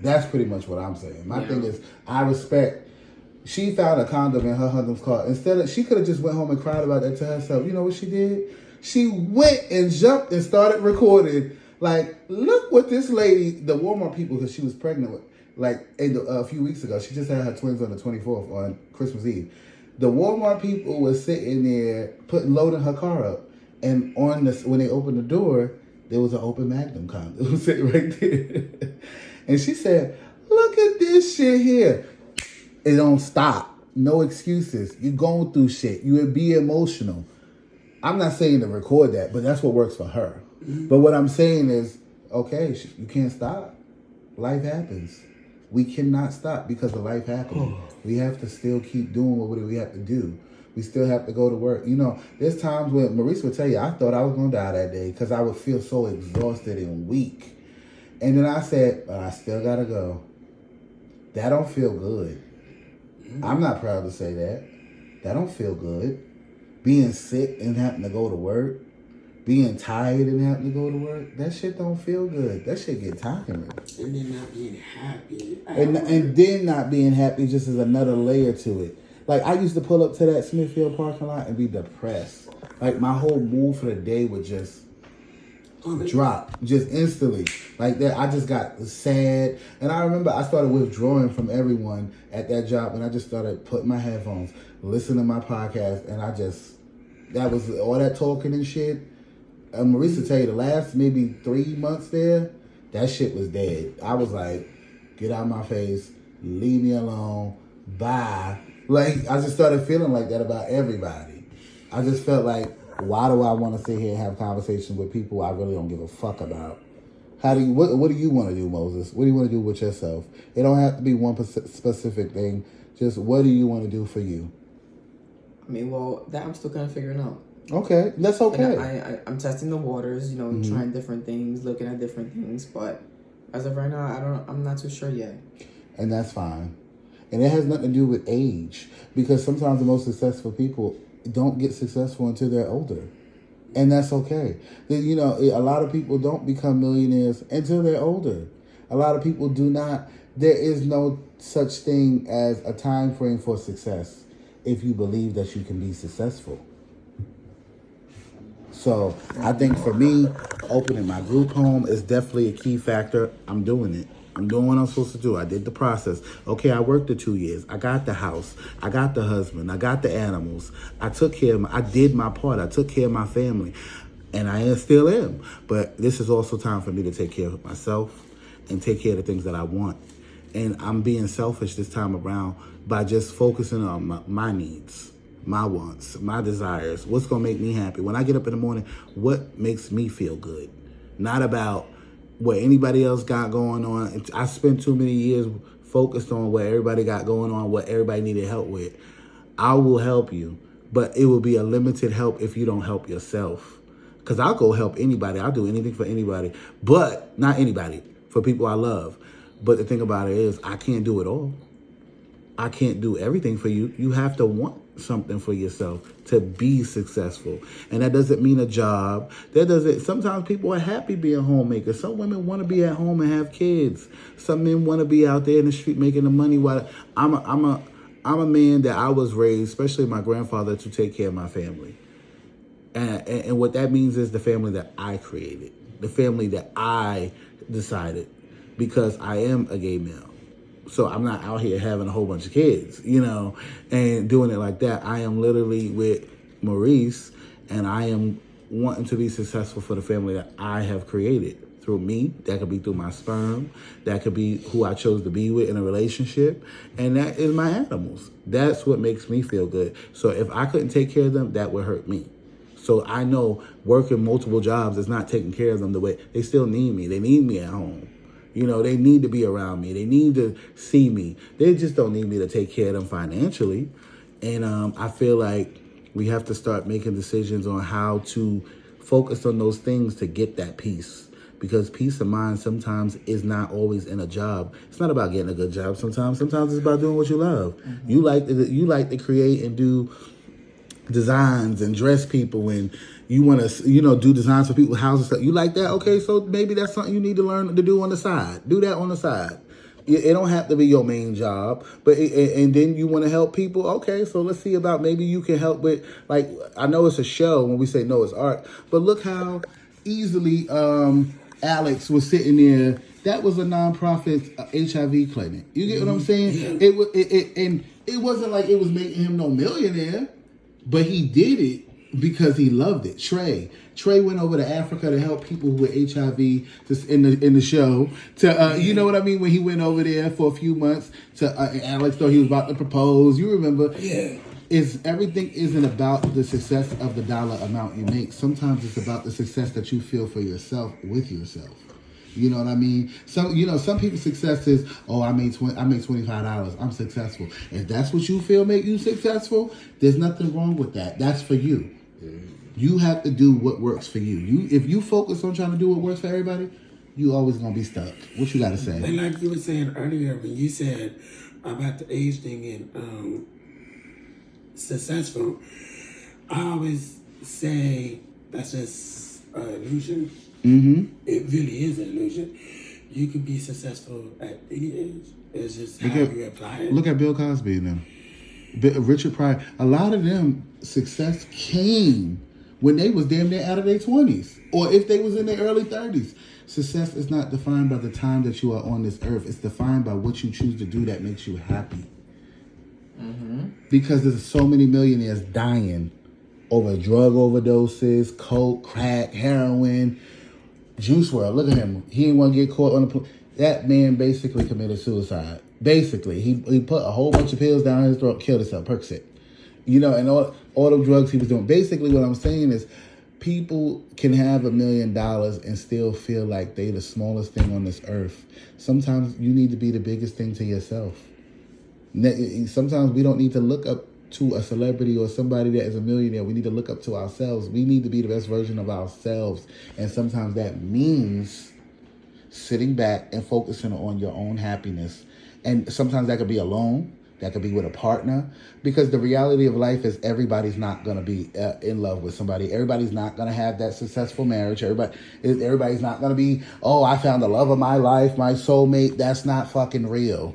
That's pretty much what I'm saying. My thing is, I respect. She found a condom in her husband's car. Instead of, she could have just went home and cried about that to herself. You know what she did? She went and jumped and started recording. Like, look what this lady, the Walmart people, because she was pregnant with, like a few weeks ago. She just had her twins on the 24th on Christmas Eve. The Walmart people were sitting there loading her car up, and on this, when they opened the door, there was an open Magnum condom. It was sitting right there, and she said, "Look at this shit here." It don't stop. No excuses. You're going through shit. You would be emotional. I'm not saying to record that, but that's what works for her. Mm-hmm. But what I'm saying is, okay, you can't stop. Life happens. We cannot stop because of life happening. We have to still keep doing what we have to do. We still have to go to work. You know, there's times when Maurice would tell you, I thought I was going to die that day because I would feel so exhausted and weak. And then I said, but I still got to go. That don't feel good. I'm not proud to say that. That don't feel good. Being sick and having to go to work. Being tired and having to go to work. That shit don't feel good. That shit get tiring. And then not being happy. And then not being happy just is another layer to it. Like, I used to pull up to that Smithfield parking lot and be depressed. Like, my whole mood for the day would just drop. Just instantly. Like that, I just got sad. And I remember I started withdrawing from everyone at that job. And I just started putting my headphones, listening to my podcast. And that was all that talking and shit. Maurice will tell you, the last maybe 3 months there, that shit was dead. I was like, get out of my face, leave me alone, bye. Like, I just started feeling like that about everybody. I just felt like, why do I want to sit here and have conversations with people I really don't give a fuck about? What do you want to do, Moses? What do you want to do with yourself? It don't have to be one specific thing. Just what do you want to do for you? I mean, well, that I'm still kind of figuring out. Okay, that's okay. And I'm testing the waters, you know, trying different things, looking at different things, but as of right now, I'm not too sure yet. And that's fine. And it has nothing to do with age, because sometimes the most successful people don't get successful until they're older. And that's okay. You know, a lot of people don't become millionaires until they're older. A lot of people do not. There is no such thing as a time frame for success if you believe that you can be successful. So I think for me, opening my group home is definitely a key factor. I'm doing it. I'm doing what I'm supposed to do. I did the process. Okay, I worked the 2 years. I got the house. I got the husband. I got the animals. I took care of I did my part. I took care of my family. And I still am. But this is also time for me to take care of myself and take care of the things that I want. And I'm being selfish this time around by just focusing on my needs, my wants, my desires. What's going to make me happy? When I get up in the morning, what makes me feel good? Not about what anybody else got going on. I spent too many years focused on what everybody got going on, what everybody needed help with. I will help you, but it will be a limited help if you don't help yourself. Because I'll go help anybody. I'll do anything for anybody, but not anybody, for people I love. But the thing about it is, I can't do it all. I can't do everything for you. You have to want something for yourself to be successful. And that doesn't mean a job. Sometimes people are happy being homemakers. Some women want to be at home and have kids. Some men want to be out there in the street making the money. While I'm a man that I was raised, especially my grandfather, to take care of my family. And what that means is the family that I created, the family that I decided, because I am a gay male. So I'm not out here having a whole bunch of kids, you know, and doing it like that. I am literally with Maurice, and I am wanting to be successful for the family that I have created through me. That could be through my sperm. That could be who I chose to be with in a relationship. And that is my animals. That's what makes me feel good. So if I couldn't take care of them, that would hurt me. So I know working multiple jobs is not taking care of them the way they still need me. They need me at home. You know, they need to be around me. They need to see me. They just don't need me to take care of them financially. And I feel like we have to start making decisions on how to focus on those things to get that peace. Because peace of mind sometimes is not always in a job. It's not about getting a good job sometimes. Sometimes it's about doing what you love. Mm-hmm. You like to create and do designs and dress people, and you want to, do designs for people's houses. You like that? Okay, so maybe that's something you need to learn to do on the side. Do that on the side. It don't have to be your main job, but and then you want to help people. Okay, so let's see about maybe you can help with, like, I know it's a show when we say no, it's art, but look how easily Alex was sitting there. That was a nonprofit HIV clinic. You get what I'm saying? Yeah. It was and it wasn't like it was making him no millionaire, but he did it because he loved it. Trey went over to Africa to help people with HIV in the show. You know what I mean? When he went over there for a few months to Alex thought he was about to propose. You remember? Yeah. Everything isn't about the success of the dollar amount you make. Sometimes it's about the success that you feel for yourself with yourself. You know what I mean? Some people's success is, oh, I make $25. I'm successful. If that's what you feel make you successful, there's nothing wrong with that. That's for you. You have to do what works for you. If you focus on trying to do what works for everybody, you always gonna be stuck. What you gotta say? And like you were saying earlier, when you said about the age thing and successful, I always say that's just an illusion. Mm-hmm. It really is an illusion. You can be successful at any age. It's just how you apply it. Look at Bill Cosby and them. Richard Pryor. A lot of them success came when they was damn near out of their 20s. Or if they was in their early 30s. Success is not defined by the time that you are on this earth. It's defined by what you choose to do that makes you happy. Mm-hmm. Because there's so many millionaires dying over drug overdoses, coke, crack, heroin. Juice WRLD, look at him. He didn't want to get caught on the... That man basically committed suicide. Basically. He put a whole bunch of pills down his throat, killed himself, Percocet. You know, and all the drugs he was doing. Basically what I'm saying is people can have $1 million and still feel like they the smallest thing on this earth. Sometimes you need to be the biggest thing to yourself. Sometimes we don't need to look up to a celebrity or somebody that is a millionaire. We need to look up to ourselves. We need to be the best version of ourselves. And sometimes that means sitting back and focusing on your own happiness. And sometimes that could be alone. That could be with a partner. Because the reality of life is everybody's not going to be in love with somebody. Everybody's not going to have that successful marriage. Everybody's not going to be, oh, I found the love of my life, my soulmate. That's not fucking real.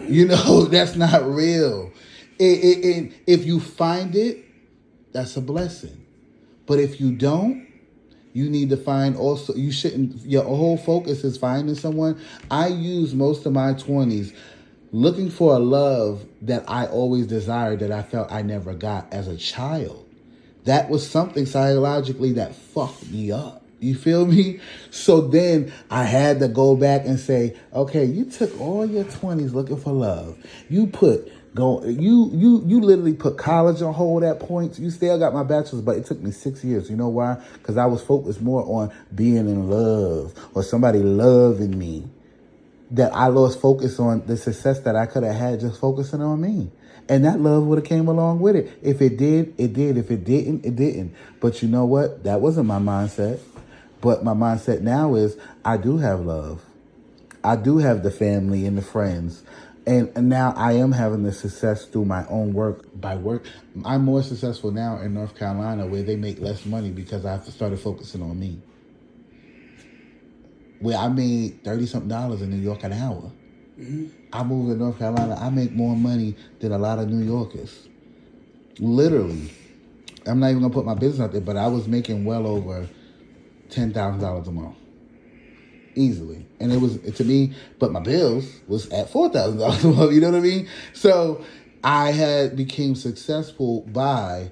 You know, that's not real. If you find it, that's a blessing. But if you don't, you need to find also, you shouldn't, your whole focus is finding someone. I used most of my 20s looking for a love that I always desired that I felt I never got as a child. That was something psychologically that fucked me up. You feel me? So then I had to go back and say, okay, you took all your 20s looking for love. You literally put college on hold at points. You still got my bachelor's, but it took me 6 years. You know why? Because I was focused more on being in love or somebody loving me. That I lost focus on the success that I could have had just focusing on me. And that love would have came along with it. If it did, it did. If it didn't, it didn't. But you know what? That wasn't my mindset. But my mindset now is I do have love. I do have the family and the friends. And now I am having the success through my own work. I'm more successful now in North Carolina where they make less money because I've started focusing on me. Where I made $30-something in New York an hour. Mm-hmm. I moved to North Carolina. I make more money than a lot of New Yorkers. Literally. I'm not even going to put my business out there, but I was making well over $10,000 a month. Easily. And it was, to me, but my bills was at $4,000 a month. You know what I mean? So I became successful by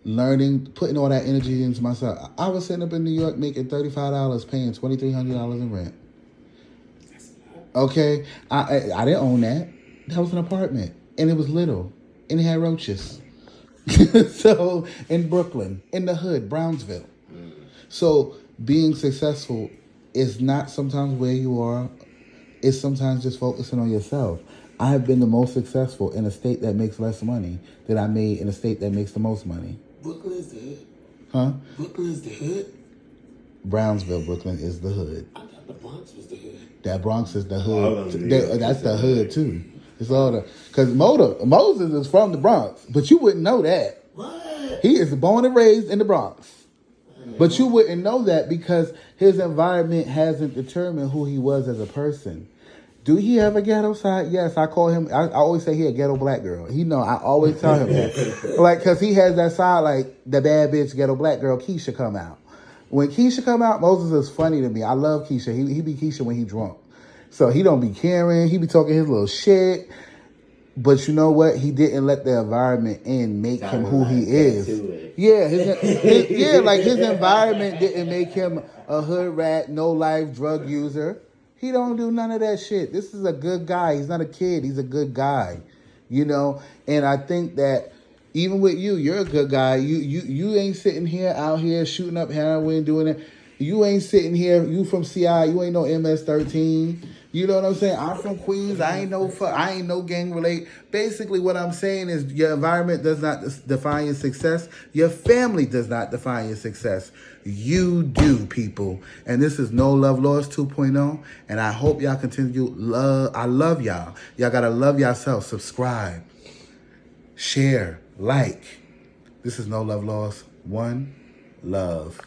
learning, putting all that energy into myself. I was sitting up in New York making $35, paying $2,300 in rent. Okay? I didn't own that. That was an apartment. And it was little. And it had roaches. So, in Brooklyn, in the hood, Brownsville. So, being successful is not sometimes where you are. It's sometimes just focusing on yourself. I have been the most successful in a state that makes less money than I made in a state that makes the most money. Brooklyn is the hood? Huh? Brooklyn is the hood? Brownsville, Brooklyn is the hood. I thought the Bronx was the hood. That Bronx is the hood. That's the hood, too. It's all the... Because Moses is from the Bronx, but you wouldn't know that. What? He is born and raised in the Bronx. But you wouldn't know that because his environment hasn't determined who he was as a person. Do he have a ghetto side? Yes, I call him. I always say he a ghetto black girl. He know. I always tell him that, like, cause he has that side, like the bad bitch ghetto black girl. Keisha come out. When Keisha come out, Moses is funny to me. I love Keisha. He be Keisha when he drunk, so he don't be caring. He be talking his little shit. But you know what? He didn't let the environment make him who he is. Yeah, his environment didn't make him a hood rat, no life drug user. He don't do none of that shit. This is a good guy. He's not a kid. He's a good guy, you know. And I think that even with you, you're a good guy. You ain't sitting here out here shooting up heroin, doing it. You ain't sitting here. You from CI. You ain't no MS-13. You know what I'm saying? I'm from Queens. I ain't no gang relate. Basically, what I'm saying is your environment does not define your success. Your family does not define your success. You do, people. And this is No Love Lost 2.0. And I hope y'all continue love. I love y'all. Y'all gotta love yourself. Subscribe, share, like. This is No Love Lost. One love.